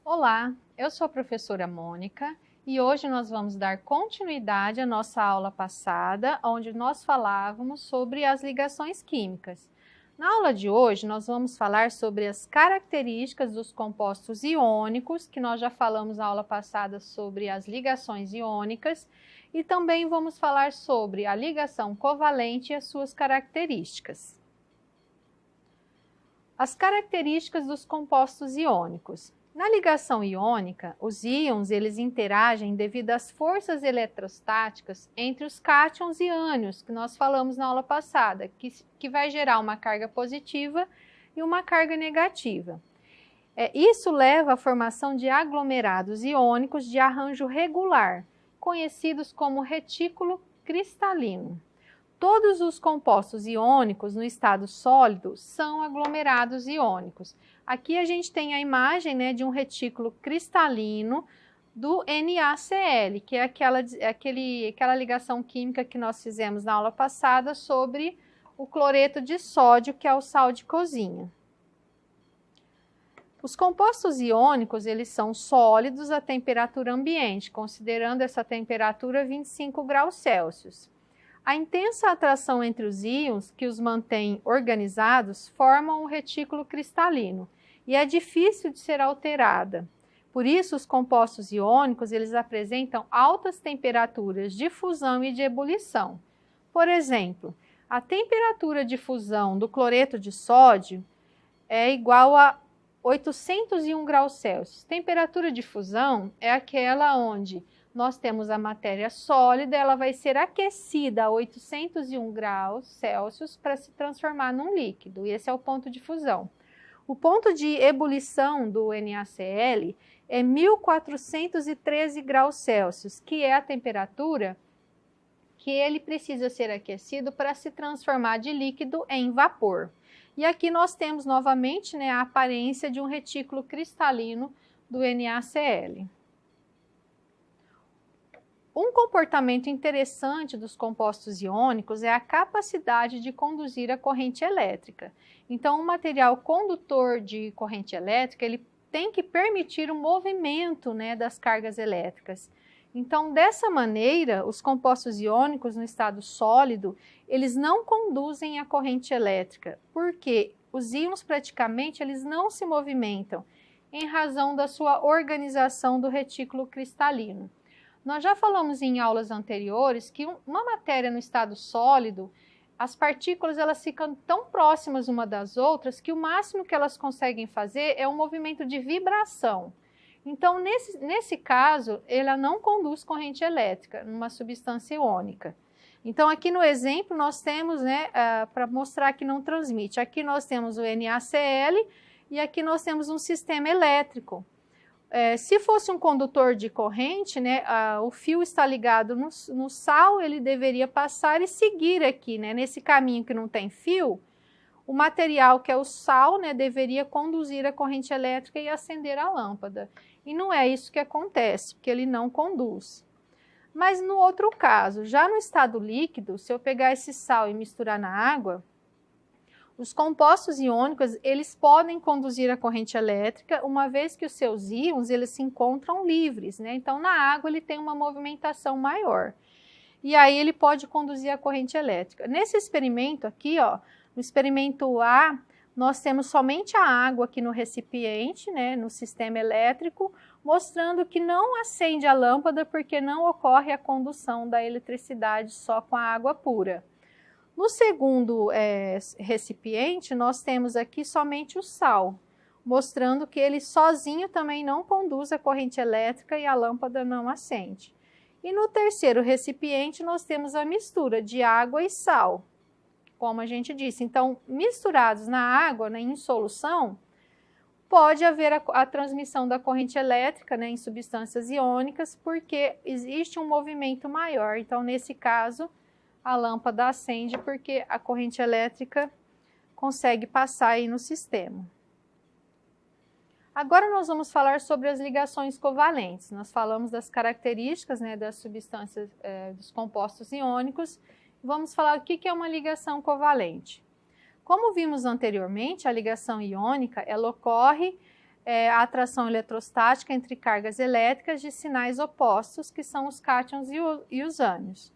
Olá, eu sou a professora Mônica e hoje nós vamos dar continuidade à nossa aula passada, onde nós falávamos sobre as ligações químicas. Na aula de hoje, nós vamos falar sobre as características dos compostos iônicos, que nós já falamos na aula passada sobre as ligações iônicas, e também vamos falar sobre a ligação covalente e as suas características. As características dos compostos iônicos. Na ligação iônica, os íons eles interagem devido às forças eletrostáticas entre os cátions e ânions, que nós falamos na aula passada, que vai gerar uma carga positiva e uma carga negativa. Isso leva à formação de aglomerados iônicos de arranjo regular, conhecidos como retículo cristalino. Todos os compostos iônicos no estado sólido são aglomerados iônicos. Aqui a gente tem a imagem, né, de um retículo cristalino do NaCl, que é aquela ligação química que nós fizemos na aula passada sobre o cloreto de sódio, que é o sal de cozinha. Os compostos iônicos, eles são sólidos à temperatura ambiente, considerando essa temperatura 25 graus Celsius. A intensa atração entre os íons, que os mantém organizados, formam um retículo cristalino e é difícil de ser alterada. Por isso, os compostos iônicos eles apresentam altas temperaturas de fusão e de ebulição. Por exemplo, a temperatura de fusão do cloreto de sódio é igual a 801 graus Celsius. Temperatura de fusão é aquela onde nós temos a matéria sólida, ela vai ser aquecida a 801 graus Celsius para se transformar num líquido, e esse é o ponto de fusão. O ponto de ebulição do NaCl é 1413 graus Celsius, que é a temperatura que ele precisa ser aquecido para se transformar de líquido em vapor. E aqui nós temos novamente, né, a aparência de um retículo cristalino do NaCl. Um comportamento interessante dos compostos iônicos é a capacidade de conduzir a corrente elétrica. Então, um material condutor de corrente elétrica, ele tem que permitir o movimento, né, das cargas elétricas. Então, dessa maneira, os compostos iônicos no estado sólido, eles não conduzem a corrente elétrica, porque os íons praticamente eles não se movimentam em razão da sua organização do retículo cristalino. Nós já falamos em aulas anteriores que uma matéria no estado sólido, as partículas elas ficam tão próximas uma das outras que o máximo que elas conseguem fazer é um movimento de vibração. Então, nesse caso, ela não conduz corrente elétrica numa substância iônica. Então, aqui no exemplo, nós temos, né, para mostrar que não transmite, aqui nós temos o NaCl e aqui nós temos um sistema elétrico. Se fosse um condutor de corrente, né, o fio está ligado no sal, ele deveria passar e seguir aqui, né, nesse caminho que não tem fio, o material que é o sal, né, deveria conduzir a corrente elétrica e acender a lâmpada. E não é isso que acontece, porque ele não conduz. Mas no outro caso, já no estado líquido, se eu pegar esse sal e misturar na água, os compostos iônicos, eles podem conduzir a corrente elétrica, uma vez que os seus íons, eles se encontram livres, né? Então, na água, ele tem uma movimentação maior. E aí, ele pode conduzir a corrente elétrica. Nesse experimento aqui, ó, no experimento A, nós temos somente a água aqui no recipiente, né, no sistema elétrico, mostrando que não acende a lâmpada porque não ocorre a condução da eletricidade só com a água pura. No segundo recipiente, nós temos aqui somente o sal, mostrando que ele sozinho também não conduz a corrente elétrica e a lâmpada não acende. E no terceiro recipiente, nós temos a mistura de água e sal, como a gente disse. Então, misturados na água, né, em solução, pode haver a transmissão da corrente elétrica, né, em substâncias iônicas, porque existe um movimento maior. Então, nesse caso, a lâmpada acende porque a corrente elétrica consegue passar aí no sistema. Agora nós vamos falar sobre as ligações covalentes. Nós falamos das características, né, das substâncias, dos compostos iônicos. Vamos falar o que é uma ligação covalente. Como vimos anteriormente, a ligação iônica ela ocorre a atração eletrostática entre cargas elétricas de sinais opostos, que são os cátions e os ânions.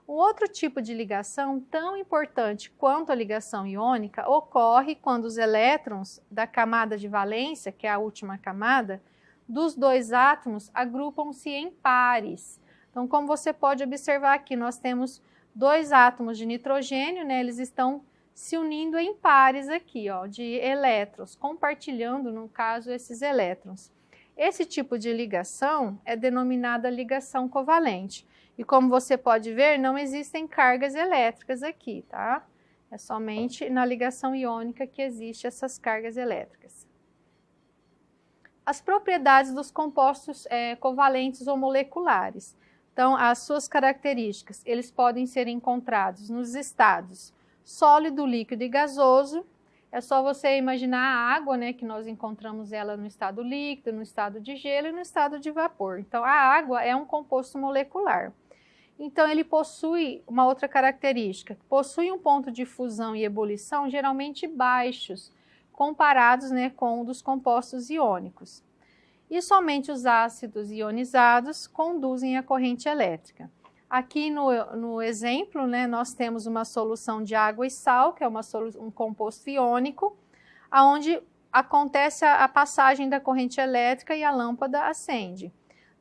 Um outro tipo de ligação, tão importante quanto a ligação iônica, ocorre quando os elétrons da camada de valência, que é a última camada, dos dois átomos agrupam-se em pares. Então, como você pode observar aqui, nós temos dois átomos de nitrogênio, né? Eles estão se unindo em pares aqui, ó, de elétrons, compartilhando, no caso, esses elétrons. Esse tipo de ligação é denominada ligação covalente. E como você pode ver, não existem cargas elétricas aqui, tá? É somente na ligação iônica que existem essas cargas elétricas. As propriedades dos compostos covalentes ou moleculares. Então, as suas características, eles podem ser encontrados nos estados sólido, líquido e gasoso. É só você imaginar a água, né, que nós encontramos ela no estado líquido, no estado de gelo e no estado de vapor. Então, a água é um composto molecular. Então, ele possui uma outra característica, possui um ponto de fusão e ebulição geralmente baixos, comparados, né, com o dos compostos iônicos. E somente os ácidos ionizados conduzem a corrente elétrica. Aqui no exemplo, né, nós temos uma solução de água e sal, que é um composto iônico, onde acontece a passagem da corrente elétrica e a lâmpada acende.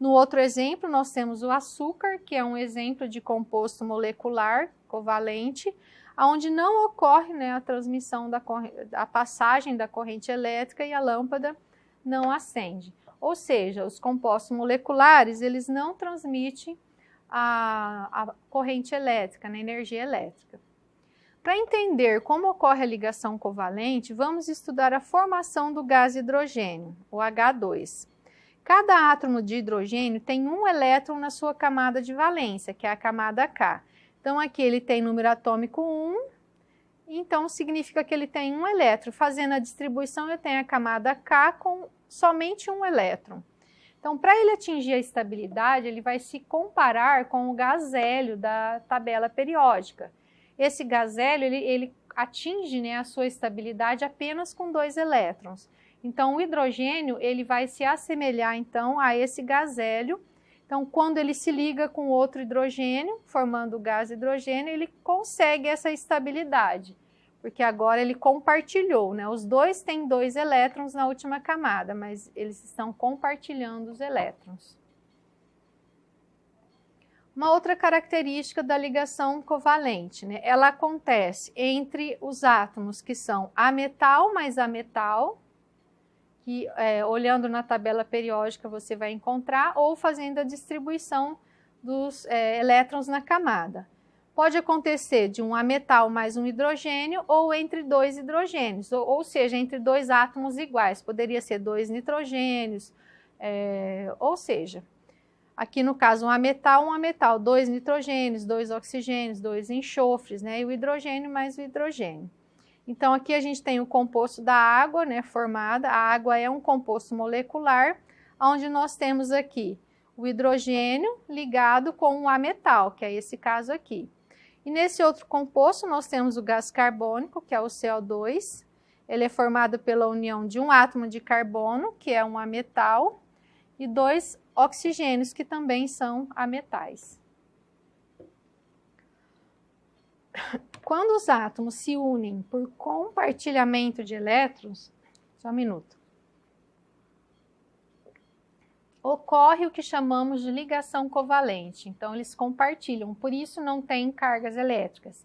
No outro exemplo, nós temos o açúcar, que é um exemplo de composto molecular covalente, onde não ocorre, né, a transmissão a passagem da corrente elétrica e a lâmpada não acende. Ou seja, os compostos moleculares, eles não transmitem a corrente elétrica, a energia elétrica. Para entender como ocorre a ligação covalente, vamos estudar a formação do gás hidrogênio, o H2. Cada átomo de hidrogênio tem um elétron na sua camada de valência, que é a camada K. Então, aqui ele tem número atômico 1, então significa que ele tem um elétron. Fazendo a distribuição, eu tenho a camada K com somente um elétron. Então, para ele atingir a estabilidade, ele vai se comparar com o gás hélio da tabela periódica. Esse gás hélio, ele atinge, né, a sua estabilidade apenas com 2 elétrons. Então, o hidrogênio, ele vai se assemelhar, então, a esse gás hélio. Então, quando ele se liga com outro hidrogênio, formando o gás hidrogênio, ele consegue essa estabilidade, porque agora ele compartilhou, né? Os dois têm 2 elétrons na última camada, mas eles estão compartilhando os elétrons. Uma outra característica da ligação covalente, né? Ela acontece entre os átomos que são ametal mais ametal, que olhando na tabela periódica você vai encontrar, ou fazendo a distribuição dos elétrons na camada. Pode acontecer de um ametal mais um hidrogênio ou entre 2 hidrogênios, ou seja, entre 2 átomos iguais. Poderia ser 2 nitrogênios, ou seja, aqui no caso um ametal, 2 nitrogênios, 2 oxigênios, 2 enxofres, né, e o hidrogênio mais o hidrogênio. Então, aqui a gente tem o composto da água, né, formada. A água é um composto molecular, onde nós temos aqui o hidrogênio ligado com o ametal, que é esse caso aqui. E nesse outro composto, nós temos o gás carbônico, que é o CO2. Ele é formado pela união de um átomo de carbono, que é um ametal, e 2 oxigênios, que também são ametais. Quando os átomos se unem por compartilhamento de elétrons, só um minuto, ocorre o que chamamos de ligação covalente. Então, eles compartilham, por isso não tem cargas elétricas.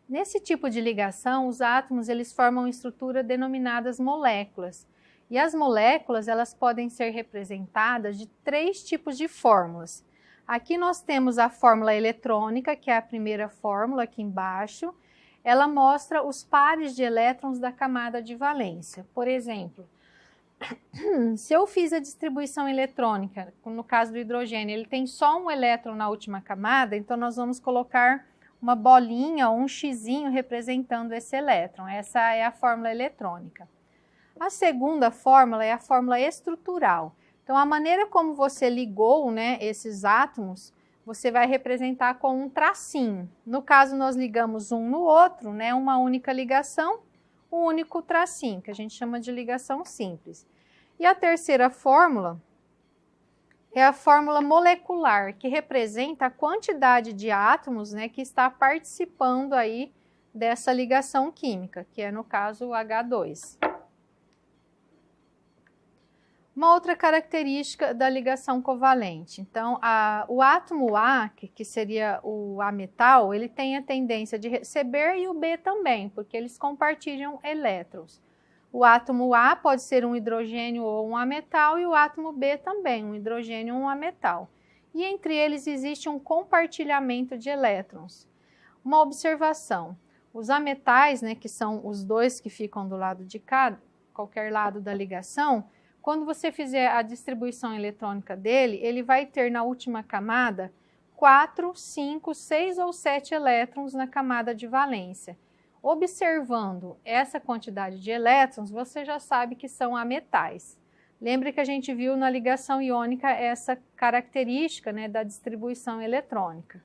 Nesse tipo de ligação, os átomos eles formam estrutura denominadas moléculas. E as moléculas elas podem ser representadas de 3 tipos de fórmulas. Aqui nós temos a fórmula eletrônica, que é a primeira fórmula aqui embaixo. Ela mostra os pares de elétrons da camada de valência. Por exemplo, se eu fiz a distribuição eletrônica, no caso do hidrogênio, ele tem só um elétron na última camada, então nós vamos colocar uma bolinha ou um xizinho representando esse elétron. Essa é a fórmula eletrônica. A segunda fórmula é a fórmula estrutural. Então, a maneira como você ligou, né, esses átomos, você vai representar com um tracinho. No caso, nós ligamos um no outro, né, uma única ligação. um único tracinho, que a gente chama de ligação simples. E a terceira fórmula é a fórmula molecular, que representa a quantidade de átomos, né, que está participando aí dessa ligação química, que é no caso o H2. Uma outra característica da ligação covalente. Então, o átomo A, que seria o A metal, ele tem a tendência de receber e o B também, porque eles compartilham elétrons. O átomo A pode ser um hidrogênio ou um A metal e o átomo B também, um hidrogênio ou um A metal. E entre eles existe um compartilhamento de elétrons. Uma observação, os ametais, né, que são os dois que ficam do lado de cá, qualquer lado da ligação, quando você fizer a distribuição eletrônica dele, ele vai ter na última camada 4, 5, 6 ou 7 elétrons na camada de valência. Observando essa quantidade de elétrons, você já sabe que são ametais. Lembre que a gente viu na ligação iônica essa característica, né, da distribuição eletrônica.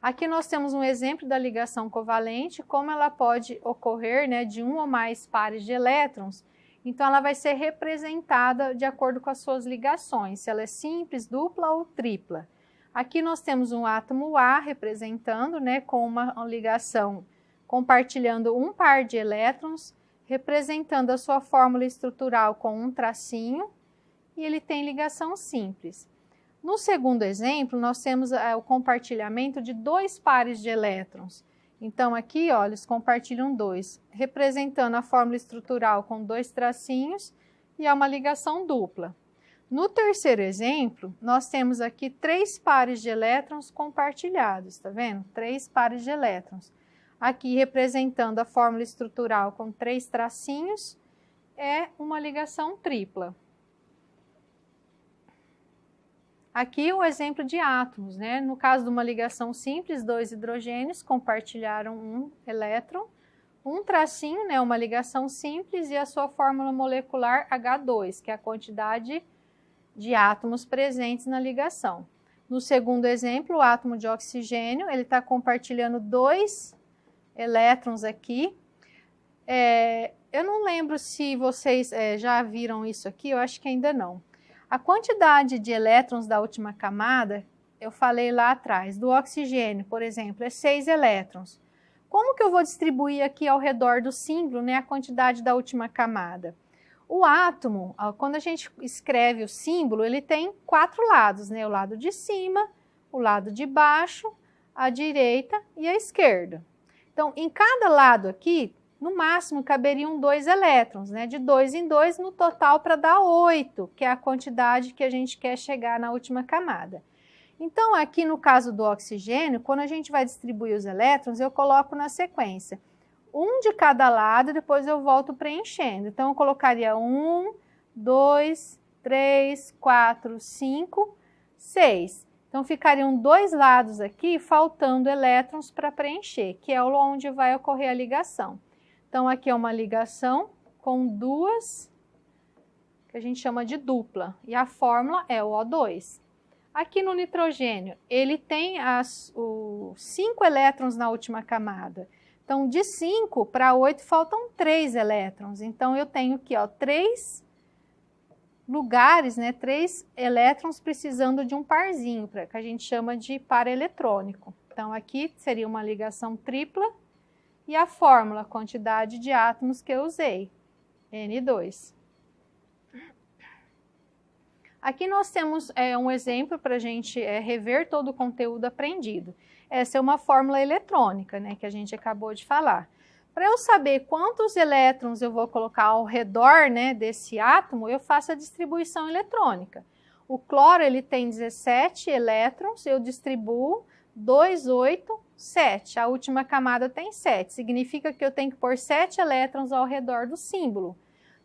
Aqui nós temos um exemplo da ligação covalente, como ela pode ocorrer, né, de um ou mais pares de elétrons. Então, ela vai ser representada de acordo com as suas ligações, se ela é simples, dupla ou tripla. Aqui nós temos um átomo A representando, né, com uma ligação compartilhando um par de elétrons, representando a sua fórmula estrutural com um tracinho, e ele tem ligação simples. No segundo exemplo, nós temos o compartilhamento de 2 pares de elétrons. Então, aqui, ó, eles compartilham 2, representando a fórmula estrutural com 2 tracinhos e é uma ligação dupla. No terceiro exemplo, nós temos aqui 3 pares de elétrons compartilhados, tá vendo? 3 pares de elétrons. Aqui, representando a fórmula estrutural com 3 tracinhos, é uma ligação tripla. Aqui o exemplo de átomos, né? No caso de uma ligação simples, 2 hidrogênios compartilharam um elétron, um tracinho, né? Uma ligação simples e a sua fórmula molecular H2, que é a quantidade de átomos presentes na ligação. No segundo exemplo, o átomo de oxigênio, ele está compartilhando 2 elétrons aqui. Eu não lembro se vocês já viram isso aqui, eu acho que ainda não. A quantidade de elétrons da última camada, eu falei lá atrás, do oxigênio, por exemplo, é 6 elétrons. Como que eu vou distribuir aqui ao redor do símbolo, né, a quantidade da última camada? O átomo, quando a gente escreve o símbolo, ele tem 4 lados, né? O lado de cima, o lado de baixo, a direita e a esquerda. Então, em cada lado aqui, no máximo caberiam 2 elétrons, né? De 2 em 2 no total para dar 8, que é a quantidade que a gente quer chegar na última camada. Então, aqui no caso do oxigênio, quando a gente vai distribuir os elétrons, eu coloco na sequência. Um de cada lado, depois eu volto preenchendo. Então, eu colocaria 1, 2, 3, 4, 5, 6. Então, ficariam 2 lados aqui, faltando elétrons para preencher, que é onde vai ocorrer a ligação. Então, aqui é uma ligação com 2, que a gente chama de dupla, e a fórmula é o O2. Aqui no nitrogênio, ele tem 5 elétrons na última camada. Então, de 5 para 8 faltam 3 elétrons. Então, eu tenho aqui, ó, 3 lugares, né, 3 elétrons precisando de um parzinho, que a gente chama de par eletrônico. Então, aqui seria uma ligação tripla. E a fórmula, a quantidade de átomos que eu usei, N2. Aqui nós temos um exemplo para a gente rever todo o conteúdo aprendido. Essa é uma fórmula eletrônica, né, que a gente acabou de falar. Para eu saber quantos elétrons eu vou colocar ao redor, né, desse átomo, eu faço a distribuição eletrônica. O cloro ele tem 17 elétrons, eu distribuo 2, 8, 7. A última camada tem 7. Significa que eu tenho que pôr 7 elétrons ao redor do símbolo.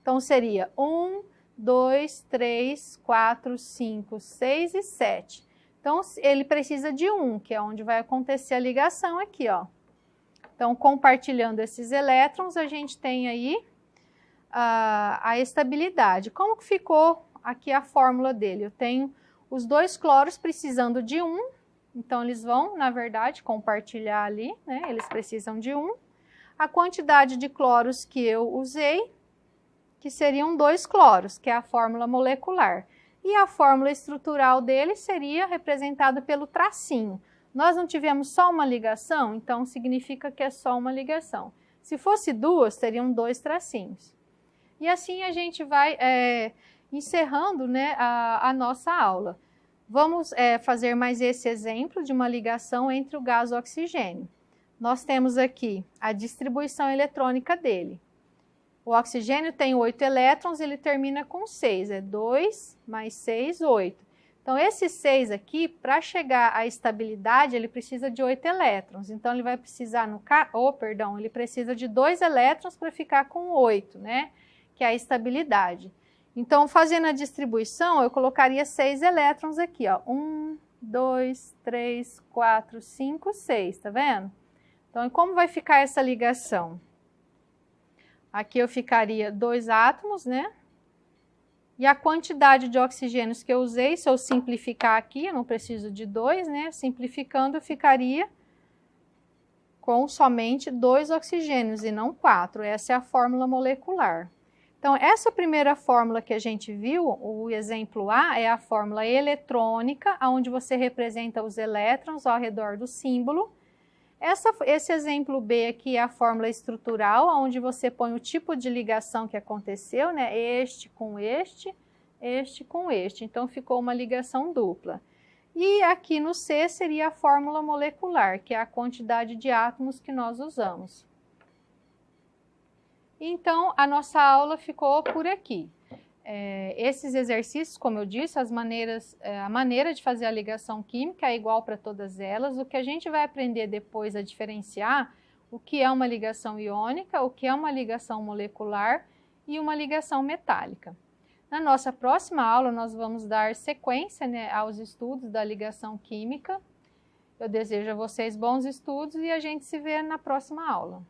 Então, seria 1, 2, 3, 4, 5, 6 e 7. Então, ele precisa de 1, que é onde vai acontecer a ligação aqui, ó. Então, compartilhando esses elétrons, a gente tem aí a estabilidade. Como que ficou aqui a fórmula dele? Eu tenho os 2 cloros precisando de 1, então eles vão, na verdade, compartilhar ali, né? Eles precisam de 1. a quantidade de cloros que eu usei, que seriam 2 cloros, que é a fórmula molecular. E a fórmula estrutural dele seria representada pelo tracinho. Nós não tivemos só uma ligação, então significa que é só uma ligação. Se fosse 2, teriam 2 tracinhos. E assim a gente vai encerrando, né, a nossa aula. Vamos fazer mais esse exemplo de uma ligação entre o gás e o oxigênio. Nós temos aqui a distribuição eletrônica dele. O oxigênio tem 8 elétrons, ele termina com 6, é 2 mais 6, 8. Então, esse 6 aqui, para chegar à estabilidade, ele precisa de 8 elétrons. Então, ele vai precisar, ele precisa de 2 elétrons para ficar com 8, né? Que é a estabilidade. Então, fazendo a distribuição, eu colocaria 6 elétrons aqui, ó. 1, 2, 3, 4, 5, 6, tá vendo? Então, e como vai ficar essa ligação? Aqui eu ficaria 2 átomos, né? E a quantidade de oxigênios que eu usei, se eu simplificar aqui, eu não preciso de 2, né? Simplificando, eu ficaria com somente 2 oxigênios e não 4. Essa é a fórmula molecular. Então, essa primeira fórmula que a gente viu, o exemplo A, é a fórmula eletrônica, onde você representa os elétrons ao redor do símbolo. Esse exemplo B aqui é a fórmula estrutural, onde você põe o tipo de ligação que aconteceu, né? Este com este, este com este. Então, ficou uma ligação dupla. E aqui no C seria a fórmula molecular, que é a quantidade de átomos que nós usamos. Então, a nossa aula ficou por aqui. Esses exercícios, como eu disse, a maneira de fazer a ligação química é igual para todas elas. O que a gente vai aprender depois a diferenciar o que é uma ligação iônica, o que é uma ligação molecular e uma ligação metálica. Na nossa próxima aula, nós vamos dar sequência, né, aos estudos da ligação química. Eu desejo a vocês bons estudos e a gente se vê na próxima aula.